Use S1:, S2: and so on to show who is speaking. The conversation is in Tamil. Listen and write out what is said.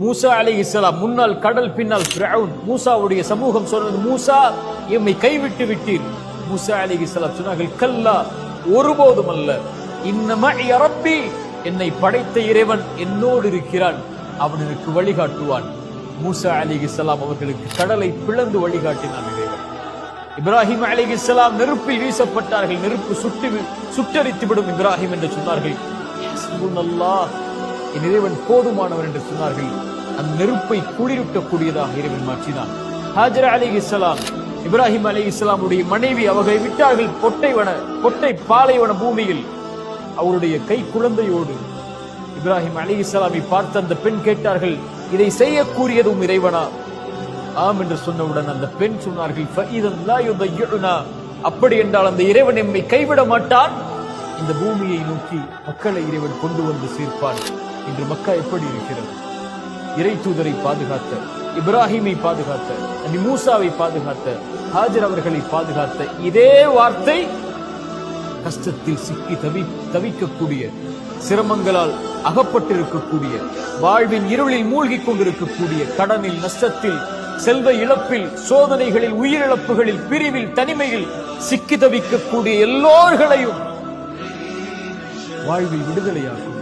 S1: மூசா அலைஹிஸ்ஸலாம் முன்னால் கடல், பின்னால் ஃபிரௌன். மூசாவுடைய சமூகம் சொன்னது, மூசா எம்மை கைவிட்டு விட்டீர். மூசா அலைஹிஸ்ஸலாம் சொன்னார்கள், கல்லா, ஒருபோதும் அல்ல. இன்னமா ரப்பி, என்னை படைத்த இறைவன் என்னோடு இருக்கிறான், அவன் எனக்கு வழிகாட்டுவான். மூசா அலைஹிஸ்ஸலாம் அவர்களுக்கு கடலை பிளந்து வழிகாட்டினான் இறைவன். இப்ராஹிம் அலைஹிஸ்ஸலாம் நெருப்பில் வீசப்பட்டார்கள். நெருப்பு சுட்டரித்து விடும் இப்ராஹிம் என்று சொன்னார்கள். சுப்ஹானல்லாஹ், என் இறைவன் போதுமானவர் என்று சொன்னார்கள். அந்த நெருப்பை குளிரூட்டக்கூடியதாக இறைவன் மாற்றினான். ஹாஜர் அலைஹிஸ்ஸலாம், இப்ராஹிம் அலைஹிஸ்ஸலாமுடைய மனைவி, அவர்களை விட்டார்கள் பொட்டை பாலைவன பூமியில். அவருடைய கை குழந்தையோடு இப்ராஹிம் அலைஹிஸ்ஸலாமை பார்த்த அந்த பெண் கேட்டார்கள், இதை செய்யக்கூடியதும் இறைவனா? ஆம் என்று சொன்னவுடன் அந்த பெண் சொன்னார்கள், ஃபஇதன் லா யுதையுனா, அப்படி என்றால் அந்த இறைவன் எம்மை கைவிட மாட்டான். இந்த பூமியை நோக்கி மக்களை இறைவன் கொண்டு வந்து சேர்ப்பான். இன்று மக்கா எப்படி இருக்கிறது? இறை தூதரை பாதுகாத்த, இப்ராஹிமை பாதுகாத்த, நபி மூசாவை பாதுகாத்த, ஹாஜர் அவர்களை பாதுகாத்த இதே வார்த்தை கஷ்டத்தில் சிக்கி தவிக்கக்கூடிய, சிரமங்களால் அகப்பட்டிருக்கக்கூடிய, வாழ்வின் இருளில் மூழ்கி கொண்டிருக்கக்கூடிய, கடனில், நஷ்டத்தில், செல்வ இழப்பில், சோதனைகளில், உயிரிழப்புகளில், பிரிவில், தனிமையில் சிக்கி தவிக்கக்கூடிய எல்லோர்களையும் வாழ்வில் விடுதலையாகும்.